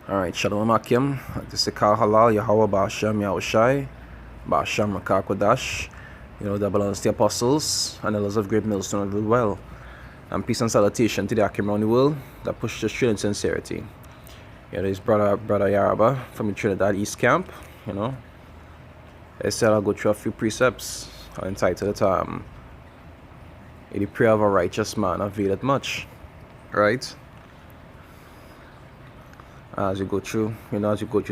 Alright, Shalom Akim. This is Kal Halal, Yahweh Ba'ashem Yahushai, Ba'ashem Rakakwadash. That belongs to the apostles and elders of Great Millstone and well. And peace and salutation to the Akim around the world that push the truth and sincerity. There's brother Yaraba from the Trinidad East Camp. I said I'll go through a few precepts. I'll entitle it The Prayer of a Righteous Man Availeth Much. Right? As you go through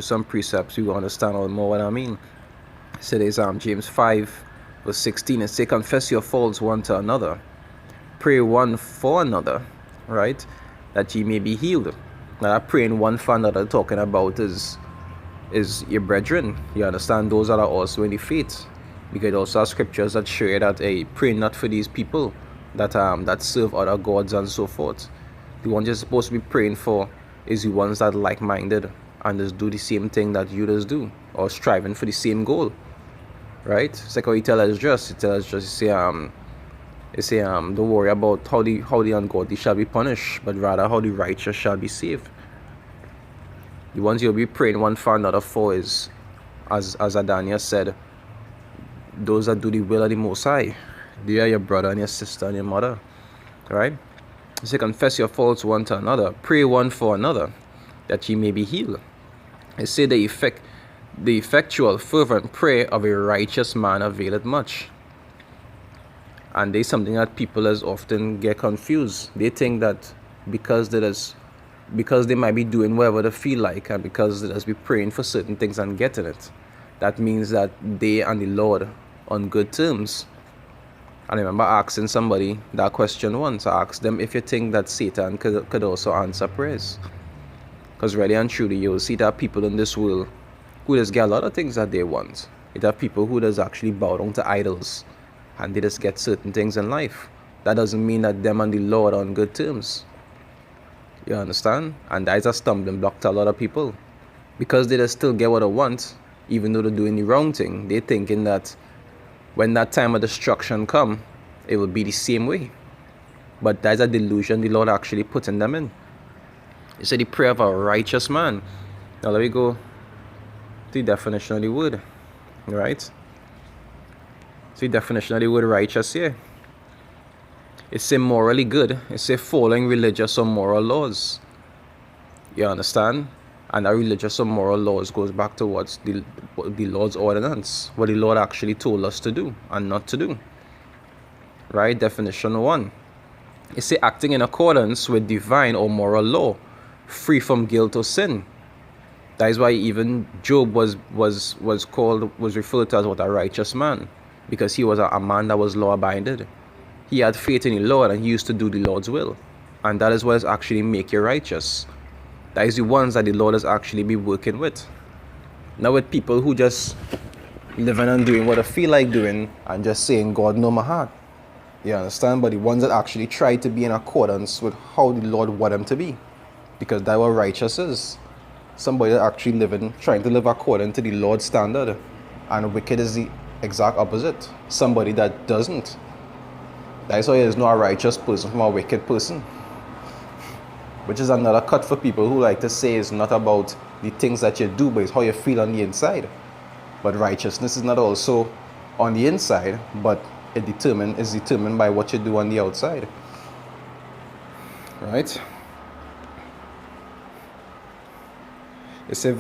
some precepts, you will understand a little more what I mean. So there's James 5 verse 16, and say, confess your faults one to another, pray one for another, right, that ye may be healed. Now that praying one for another talking about is your brethren. You understand? Those that are also in the faith, because also have scriptures that show you that pray not for these people that serve other gods and so forth. The ones you're supposed to be praying for is the ones that like-minded and just do the same thing that you just do, or striving for the same goal, right? It's like how you tell us just you say don't worry about how the ungodly shall be punished, but rather how the righteous shall be saved. The ones you'll be praying one for another for is, as Adania said, those that do the will of the Most High. They are your brother and your sister and your mother, right? You say, confess your faults one to another, pray one for another, that ye may be healed. You say, the effectual fervent prayer of a righteous man availeth much. And there's something that people as often get confused. They think that because they might be doing whatever they feel like, and because they just be praying for certain things and getting it, that means that they and the Lord on good terms. And I remember asking somebody that question once. I asked them if you think that Satan could also answer prayers. Because really and truly, you'll see that people in this world who just get a lot of things that they want. You have people who just actually bow down to idols, and they just get certain things in life. That doesn't mean that them and the Lord are on good terms. You understand? And that is a stumbling block to a lot of people. Because they just still get what they want, even though they're doing the wrong thing. They're thinking that when that time of destruction come, it will be the same way. But that's a delusion the Lord actually putting them in. He said the prayer of a righteous man. Now let me go to the definition of the word. Right? So the definition of the word righteous here. It's say morally good. It's say following religious or moral laws. You understand? And our religious or moral laws goes back towards the Lord's ordinance, what the Lord actually told us to do and not to do. Right? Definition 1. It's say acting in accordance with divine or moral law, free from guilt or sin. That is why even Job was referred to as what, a righteous man, because he was a man that was law-abided. He had faith in the Lord and he used to do the Lord's will, and that is what is actually make you righteous. That is the ones that the Lord has actually be working with. Now with people who just living and doing what they feel like doing and just saying, God know my heart. You understand? But the ones that actually try to be in accordance with how the Lord want them to be. Because that's what righteous is. Somebody that actually trying to live according to the Lord's standard. And wicked is the exact opposite. Somebody that doesn't. That's why there's no a righteous person from a wicked person. Which is another cut for people who like to say it's not about the things that you do, but it's how you feel on the inside. But righteousness is not also on the inside, but it's determined by what you do on the outside. Right? It says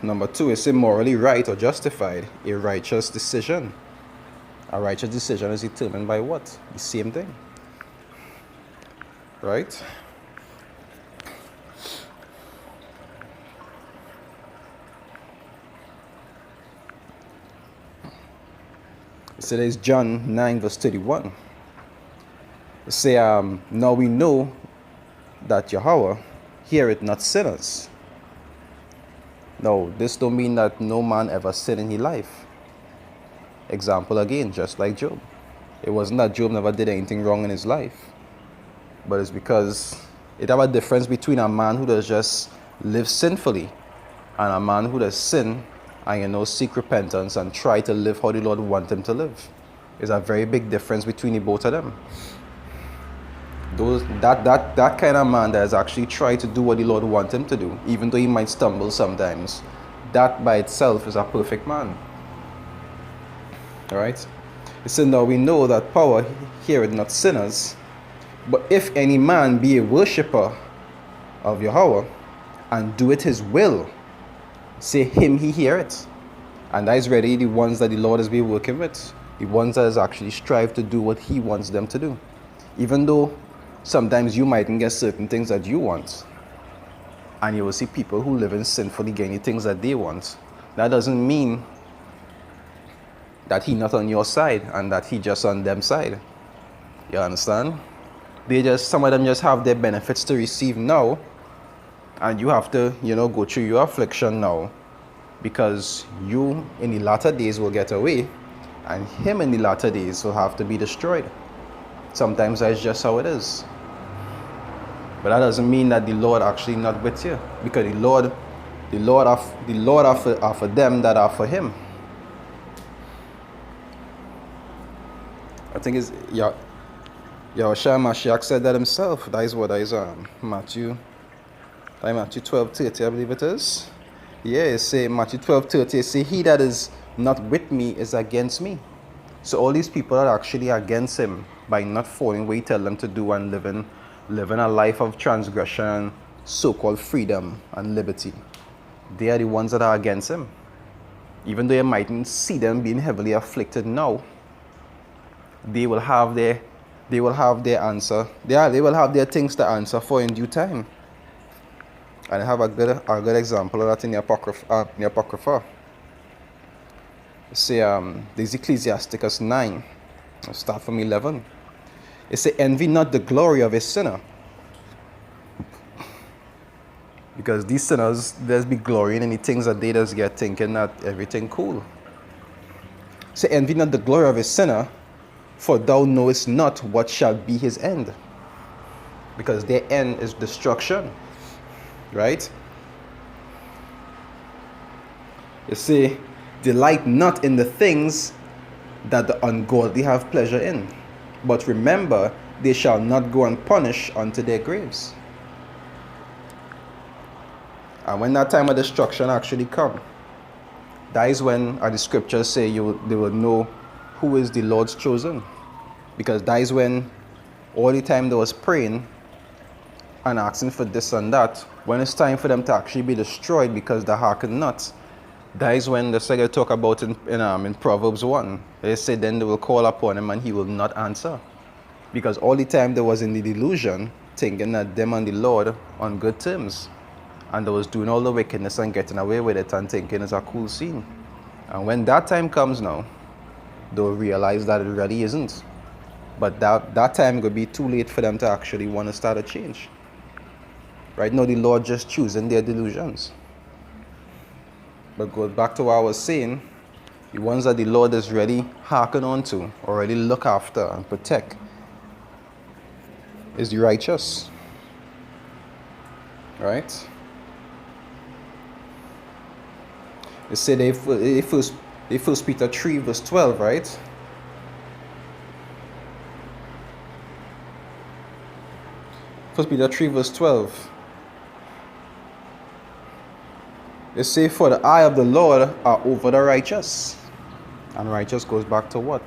number 2, it's morally right or justified, a righteous decision. A righteous decision is determined by what? The same thing. Right? So there's John 9 verse 31. It say, now we know that Yahweh heareth not sinners. No, this don't mean that no man ever sinned in his life. Example again, just like Job. It wasn't that Job never did anything wrong in his life, but it's because it have a difference between a man who does just live sinfully and a man who does sin and seek repentance and try to live how the Lord wants him to live. There's a very big difference between the both of them. That kind of man that has actually tried to do what the Lord wants him to do, even though he might stumble sometimes, that by itself is a perfect man. All right. So now we know that power heareth not sinners, but if any man be a worshipper of Yahweh and doeth his will, say him he heareth. And that is really the ones that the Lord has been working with, the ones that has actually strive to do what he wants them to do. Even though sometimes you mightn't get certain things that you want, and you will see people who live in sinfully getting the things that they want. That doesn't mean that he not on your side and that he just on them side. You understand? Some of them just have their benefits to receive now, and you have to, go through your affliction now, because you in the latter days will get away, and him in the latter days will have to be destroyed. Sometimes that's just how it is. But that doesn't mean that the Lord actually not with you, because the Lord are for them that are for him. I think it's Yahushua Mashiach said that himself. That is what is Matthew 12:30, I believe it is. Yeah, it say Matthew 12:30, it say, he that is not with me is against me. So all these people are actually against him by not following what he tell them to do and living a life of transgression, so-called freedom and liberty. They are the ones that are against him. Even though you mightn't see them being heavily afflicted now, they will have their answer. They will have their things to answer for in due time. And I have a good example of that in the Apocrypha. Say there's Ecclesiasticus 9. I'll start from 11. It say, envy not the glory of a sinner. Because these sinners, there's be glorying in the things that they just get thinking that everything cool. Say, envy not the glory of a sinner, for thou knowest not what shall be his end. Because their end is destruction. Right? You see, delight not in the things that the ungodly have pleasure in, but remember, they shall not go unpunished unto their graves. And when that time of destruction actually come, that is when the scriptures say they will know who is the Lord's chosen. Because that is when all the time they was praying and asking for this and that, when it's time for them to actually be destroyed because they hearken not, that is when the second talk about in Proverbs 1. They say then they will call upon him and he will not answer. Because all the time they was in the delusion, thinking that them and the Lord on good terms. And they was doing all the wickedness and getting away with it and thinking it's a cool scene. And when that time comes now, they'll realize that it really isn't. But that time will be too late for them to actually want to start a change. Right now, the Lord just choosing their delusions. But go back to what I was saying, the ones that the Lord is really hearken on to, or really look after and protect, is the righteous. Right? It said in 1 Peter 3 verse 12, right? First Peter 3 verse 12. It says, for the eye of the Lord are over the righteous. And righteous goes back to what?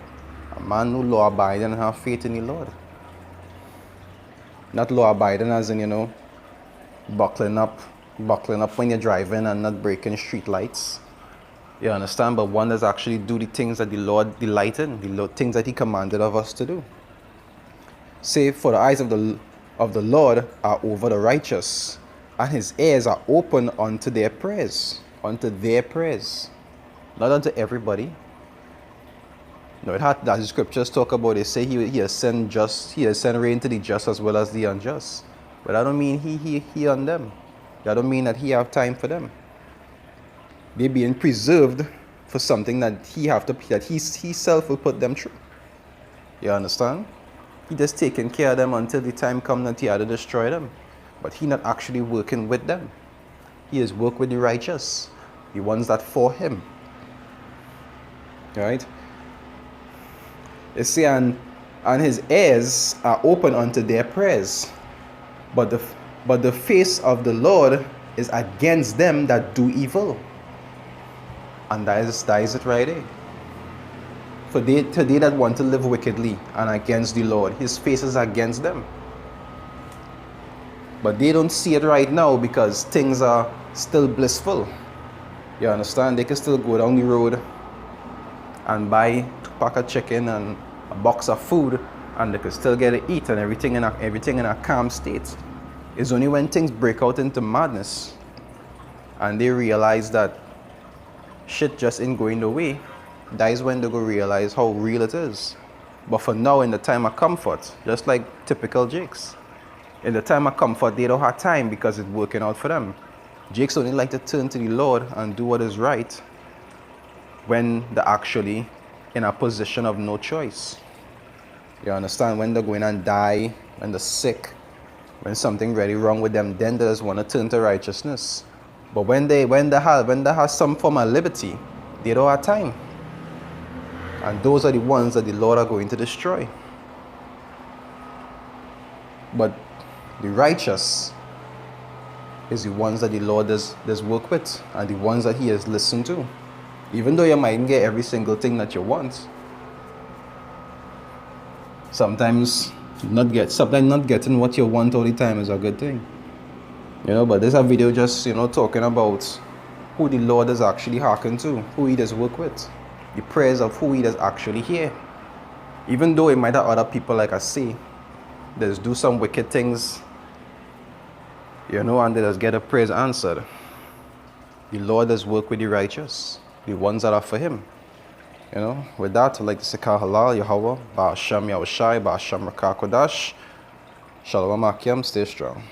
A man who law abiding and have faith in the Lord. Not law abiding as in, buckling up when you're driving and not breaking street lights. You understand? But one that's actually do the things that the Lord delight in, the things that he commanded of us to do. Say, for the eyes of the Lord are over the righteous, and his ears are open unto their prayers. Unto their prayers. Not unto everybody. No, that the scriptures talk about, they say he has sent rain to the just as well as the unjust. But I don't mean he on them. That don't mean that he have time for them. They're being preserved for something that he self will put them through. You understand? He just taking care of them until the time comes that he had to destroy them. But he not actually working with them. He is work with the righteous, the ones that for him. Right? You see, and and his ears are open unto their prayers. But the face of the Lord is against them that do evil. And that is it right there. For they that want to live wickedly and against the Lord, his face is against them. But they don't see it right now because things are still blissful. You understand? They can still go down the road and buy 2 pack of chicken and a box of food, and they can still get to eat and everything in a calm state. It's only when things break out into madness and they realize that shit just ain't going the way, that is when they go realize how real it is. But for now, in the time of comfort, just like typical Jakes, in the time of comfort, they don't have time because it's working out for them. Jakes only like to turn to the Lord and do what is right when they're actually in a position of no choice. You understand? When they're going and die, when they're sick, when something really wrong with them, then they just want to turn to righteousness. But when they have some form of liberty, they don't have time. And those are the ones that the Lord are going to destroy. But the righteous is the ones that the Lord does work with, and the ones that he has listened to. Even though you mightn't get every single thing that you want, sometimes not getting what you want all the time is a good thing. But there's a video just, talking about who the Lord does actually hearken to, who he does work with, the prayers of who he does actually hear. Even though it might have other people, like I say, that just do some wicked things, and they just get a praise answered. The Lord does work with the righteous, the ones that are for him. With that, I'd like to say Halal, Yahweh, Ba'asham Yahushai, Ba'asham Rakah Kodash, Shalom Akim, stay strong.